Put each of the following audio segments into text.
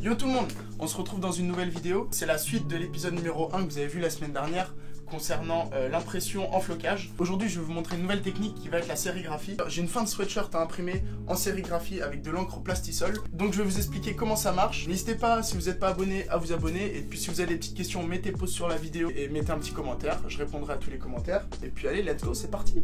Yo tout le monde, on se retrouve dans une nouvelle vidéo. C'est la suite de l'épisode numéro 1 que vous avez vu la semaine dernière concernant l'impression en flocage. Aujourd'hui, je vais vous montrer une nouvelle technique qui va être la sérigraphie. J'ai une fin de sweatshirt à imprimer en sérigraphie avec de l'encre plastisol. Donc je vais vous expliquer comment ça marche. N'hésitez pas, si vous n'êtes pas abonné, à vous abonner. Et puis si vous avez des petites questions, mettez pause sur la vidéo et mettez un petit commentaire. Je répondrai à tous les commentaires. Et puis allez, let's go, c'est parti.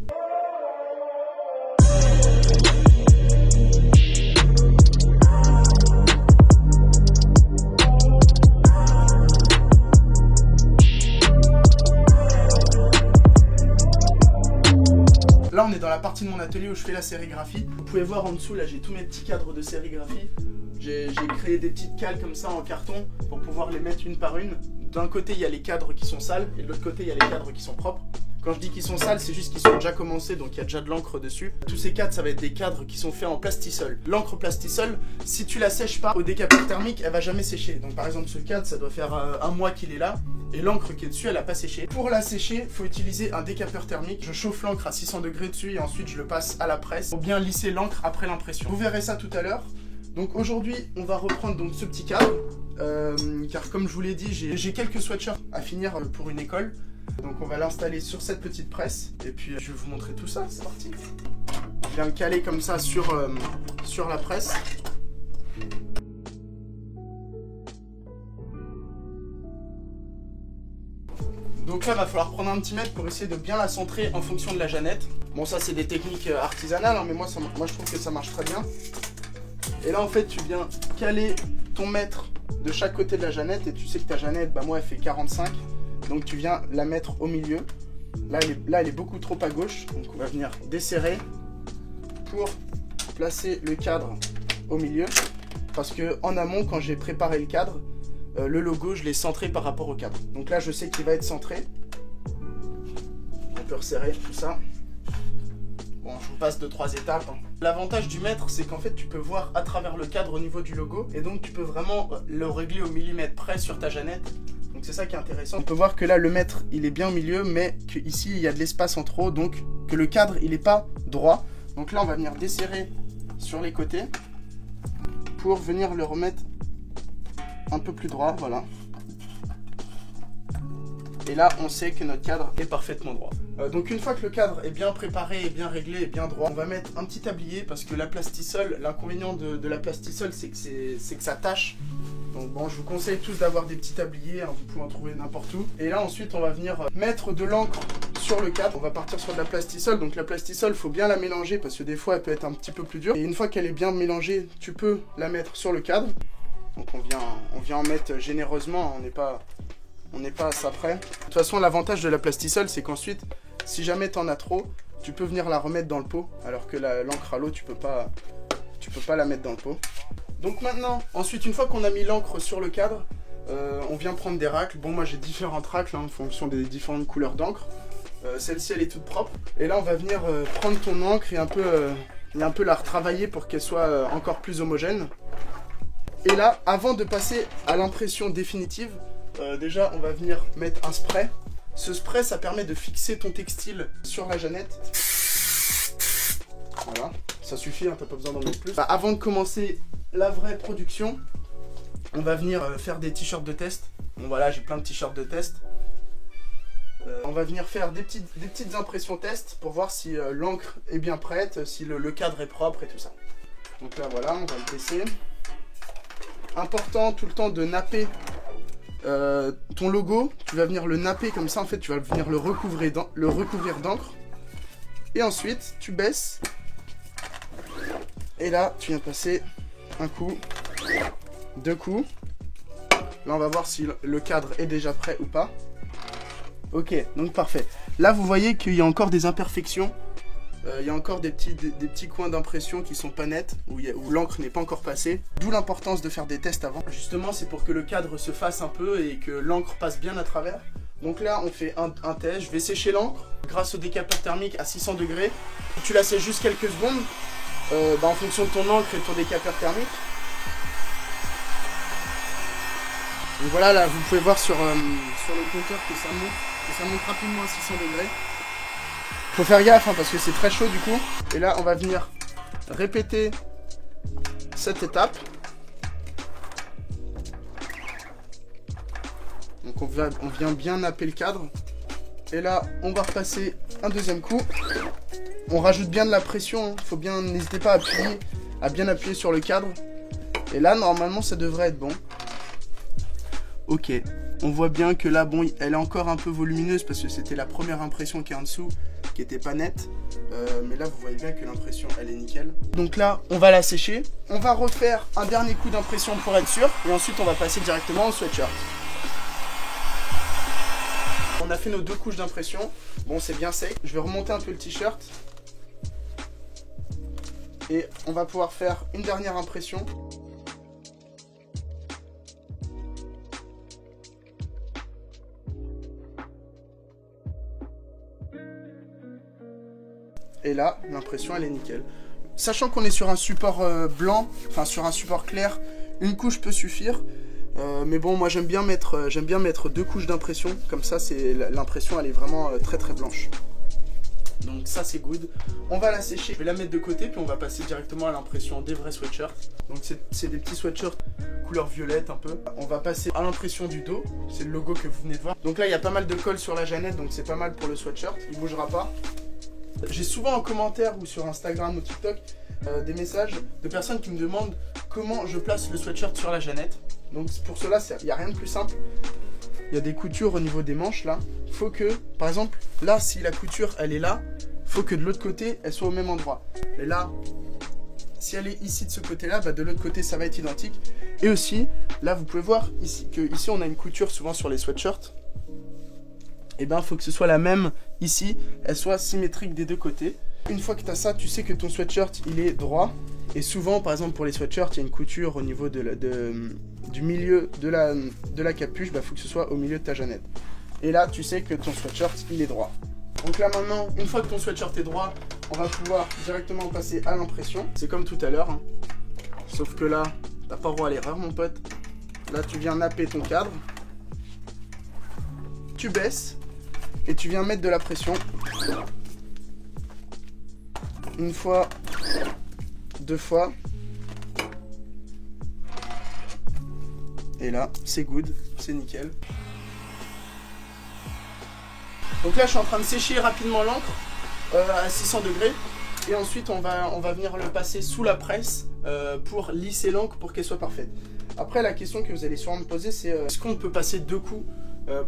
Là on est dans la partie de mon atelier où je fais la sérigraphie. Vous pouvez voir en dessous, là j'ai tous mes petits cadres de sérigraphie. J'ai créé des petites cales comme ça en carton pour pouvoir les mettre une par une. D'un côté il y a les cadres qui sont sales et de l'autre côté il y a les cadres qui sont propres. Quand je dis qu'ils sont sales, c'est juste qu'ils sont déjà commencés, donc il y a déjà de l'encre dessus. Tous ces cadres, ça va être des cadres qui sont faits en plastisol. L'encre plastisol, si tu la sèches pas au décapeur thermique, elle va jamais sécher. Donc par exemple ce cadre, ça doit faire un mois qu'il est là. Et l'encre qui est dessus, elle n'a pas séché. Pour la sécher, il faut utiliser un décapeur thermique. Je chauffe l'encre à 600 degrés dessus et ensuite je le passe à la presse pour bien lisser l'encre après l'impression. Vous verrez ça tout à l'heure. Donc aujourd'hui, on va reprendre donc ce petit cadre. Car comme je vous l'ai dit, j'ai quelques sweatshirts à finir pour une école. Donc on va l'installer sur cette petite presse. Et puis je vais vous montrer tout ça, c'est parti. Je viens le caler comme ça sur la presse. Donc là, il va falloir prendre un petit mètre pour essayer de bien la centrer en fonction de la jeannette. Bon, ça, c'est des techniques artisanales, hein, mais moi, je trouve que ça marche très bien. Et là, en fait, tu viens caler ton mètre de chaque côté de la jeannette. Et tu sais que ta jeannette, bah moi, elle fait 45. Donc, tu viens la mettre au milieu. Là, elle est beaucoup trop à gauche. Donc, on va venir desserrer pour placer le cadre au milieu. Parce que en amont, quand j'ai préparé le cadre, le logo, je l'ai centré par rapport au cadre. Donc là, je sais qu'il va être centré. On peut resserrer tout ça. Bon, je vous passe 2-3 étapes. L'avantage du mètre, c'est qu'en fait, tu peux voir à travers le cadre au niveau du logo. Et donc, tu peux vraiment le régler au millimètre près sur ta jeannette. Donc, c'est ça qui est intéressant. On peut voir que là, le mètre, il est bien au milieu, mais qu'ici, il y a de l'espace en trop. Donc, que le cadre, il n'est pas droit. Donc là, on va venir desserrer sur les côtés pour venir le remettre un peu plus droit, voilà. Et là, on sait que notre cadre est parfaitement droit. Donc une fois que le cadre est bien préparé, et bien réglé et bien droit, on va mettre un petit tablier parce que la plastisol, l'inconvénient de la plastisol, c'est que ça tâche. Donc bon, je vous conseille tous d'avoir des petits tabliers, hein, vous pouvez en trouver n'importe où. Et là, ensuite, on va venir mettre de l'encre sur le cadre. On va partir sur de la plastisol. Donc la plastisol, il faut bien la mélanger parce que des fois, elle peut être un petit peu plus dure. Et une fois qu'elle est bien mélangée, tu peux la mettre sur le cadre. Donc on vient en mettre généreusement, on n'est pas à ça près. De toute façon, l'avantage de la plastisol, c'est qu'ensuite, si jamais tu en as trop, tu peux venir la remettre dans le pot, alors que l'encre à l'eau, tu peux pas la mettre dans le pot. Donc maintenant, ensuite, une fois qu'on a mis l'encre sur le cadre, on vient prendre des racles. Bon, moi j'ai différentes racles hein, en fonction des différentes couleurs d'encre. Celle-ci, elle est toute propre. Et là, on va venir prendre ton encre et un peu la retravailler pour qu'elle soit encore plus homogène. Et là, avant de passer à l'impression définitive, déjà on va venir mettre un spray. Ce spray, ça permet de fixer ton textile sur la jeannette. Voilà, ça suffit, hein, t'as pas besoin d'en mettre plus. Avant de commencer la vraie production, on va venir faire des t-shirts de test. Bon voilà, j'ai plein de t-shirts de test. On va venir faire des petites impressions test pour voir si l'encre est bien prête, si le cadre est propre et tout ça. Donc là voilà, on va le baisser. Important tout le temps de napper ton logo. Tu vas venir le napper comme ça, en fait tu vas venir le recouvrir d'encre. Et ensuite tu baisses. Et là tu viens passer un coup, 2 coups. Là on va voir si le cadre est déjà prêt ou pas. Ok, donc parfait. Là vous voyez qu'il y a encore des imperfections. Il y a encore des petits coins d'impression qui sont pas nets, où l'encre n'est pas encore passée. D'où l'importance de faire des tests avant. Justement, c'est pour que le cadre se fasse un peu et que l'encre passe bien à travers. Donc là, on fait un test. Je vais sécher l'encre grâce au décapeur thermique à 600 degrés. Tu la sèches juste quelques secondes en fonction de ton encre et de ton décapeur thermique. Donc voilà, là, vous pouvez voir sur le compteur que ça monte rapidement à 600 degrés. Faut faire gaffe hein, parce que c'est très chaud du coup. Et là on va venir répéter cette étape. on vient bien napper le cadre. Et là, on va repasser un deuxième coup. On rajoute bien de la pression, faut bien, n'hésitez pas à bien appuyer sur le cadre. Et là, normalement, ça devrait être bon. Ok, on voit bien que là, bon, elle est encore un peu volumineuse parce que c'était la première impression qui est en dessous, qui était pas nette. Mais là, vous voyez bien que l'impression, elle est nickel. Donc là, on va la sécher. On va refaire un dernier coup d'impression pour être sûr. Et ensuite, on va passer directement au sweatshirt. On a fait nos 2 couches d'impression. Bon, c'est bien sec. Je vais remonter un peu le t-shirt. Et on va pouvoir faire une dernière impression. Et là, l'impression, elle est nickel. Sachant qu'on est sur un support blanc, enfin sur un support clair, une couche peut suffire. Mais bon, moi j'aime bien mettre 2 couches d'impression. Comme ça, l'impression, elle est vraiment très très blanche. Donc ça, c'est good. On va la sécher. Je vais la mettre de côté, puis on va passer directement à l'impression des vrais sweatshirts. Donc c'est des petits sweatshirts couleur violette un peu. On va passer à l'impression du dos. C'est le logo que vous venez de voir. Donc là, il y a pas mal de colle sur la jeannette, donc c'est pas mal pour le sweatshirt. Il bougera pas. J'ai souvent en commentaire ou sur Instagram ou TikTok des messages de personnes qui me demandent comment je place le sweatshirt sur la jeannette. Donc pour cela, il n'y a rien de plus simple. Il y a des coutures au niveau des manches là. Il faut que, par exemple, là, si la couture elle est là, il faut que de l'autre côté, elle soit au même endroit. Et là, si elle est ici de ce côté-là, bah, de l'autre côté, ça va être identique. Et aussi, là, vous pouvez voir ici ici on a une couture souvent sur les sweatshirts. Et ben, il faut que ce soit la même ici, elle soit symétrique des deux côtés. Une fois que tu as ça, tu sais que ton sweatshirt, il est droit. Et souvent, par exemple, pour les sweatshirts, il y a une couture au niveau du milieu de la capuche. Bah, faut que ce soit au milieu de ta jeannette. Et là, tu sais que ton sweatshirt, il est droit. Donc là, maintenant, une fois que ton sweatshirt est droit, on va pouvoir directement passer à l'impression. C'est comme tout à l'heure, hein. Sauf que là, t'as pas droit à l'erreur, mon pote. Là, tu viens napper ton cadre. Tu baisses. Et tu viens mettre de la pression. Une fois, 2 fois. Et là, c'est good, c'est nickel. Donc là, je suis en train de sécher rapidement l'encre à 600 degrés. Et ensuite, on va venir le passer sous la presse pour lisser l'encre pour qu'elle soit parfaite. Après, la question que vous allez sûrement me poser, c'est est-ce qu'on peut passer 2 coups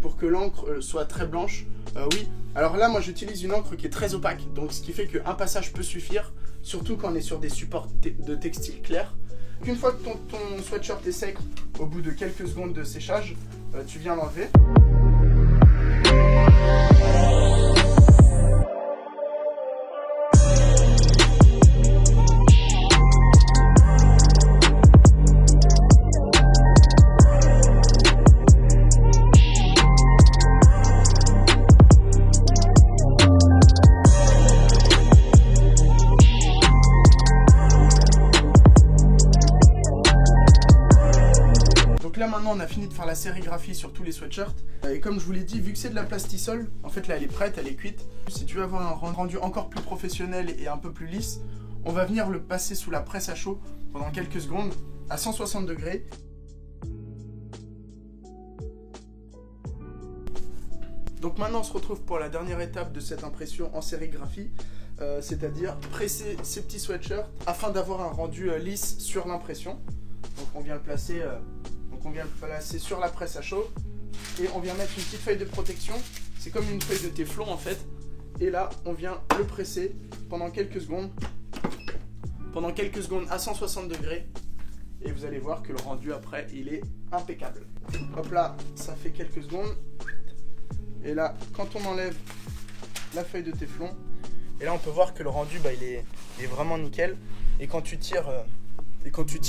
pour que l'encre soit très blanche? Oui. Alors là, moi, j'utilise une encre qui est très opaque. Donc, ce qui fait qu'un passage peut suffire, surtout quand on est sur des supports de textile clair. Une fois que ton sweatshirt est sec, au bout de quelques secondes de séchage, tu viens l'enlever. Maintenant on a fini de faire la sérigraphie sur tous les sweatshirts et comme je vous l'ai dit, vu que c'est de la plastisol, en fait là elle est prête, elle est cuite. Si tu veux avoir un rendu encore plus professionnel et un peu plus lisse, on va venir le passer sous la presse à chaud pendant quelques secondes à 160 degrés. Donc maintenant on se retrouve pour la dernière étape de cette impression en sérigraphie, c'est-à-dire presser ces petits sweatshirts afin d'avoir un rendu lisse sur l'impression. Donc on vient le placer sur la presse à chaud et on vient mettre une petite feuille de protection. C'est comme une feuille de téflon en fait. Et là, on vient le presser pendant quelques secondes. À 160 degrés. Et vous allez voir que le rendu après, il est impeccable. Hop là, ça fait quelques secondes. Et là, quand on enlève la feuille de téflon, et là on peut voir que le rendu, bah, il est vraiment nickel. Et quand tu tires...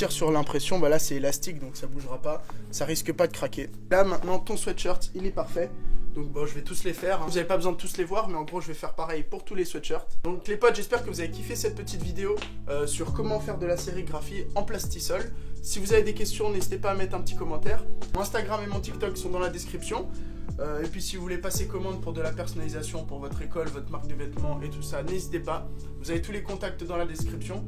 sur l'impression, bah là c'est élastique donc ça bougera pas, ça risque pas de craquer. Là maintenant ton sweatshirt il est parfait, donc bon je vais tous les faire, hein. Vous n'avez pas besoin de tous les voir mais en gros je vais faire pareil pour tous les sweatshirts. Donc les potes, j'espère que vous avez kiffé cette petite vidéo sur comment faire de la sérigraphie en plastisol. Si vous avez des questions, n'hésitez pas à mettre un petit commentaire. Mon Instagram et mon TikTok sont dans la description. Et puis si vous voulez passer commande pour de la personnalisation pour votre école, votre marque de vêtements et tout ça, n'hésitez pas. Vous avez tous les contacts dans la description.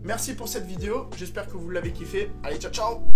Merci pour cette vidéo, j'espère que vous l'avez kiffé. Allez, ciao ciao!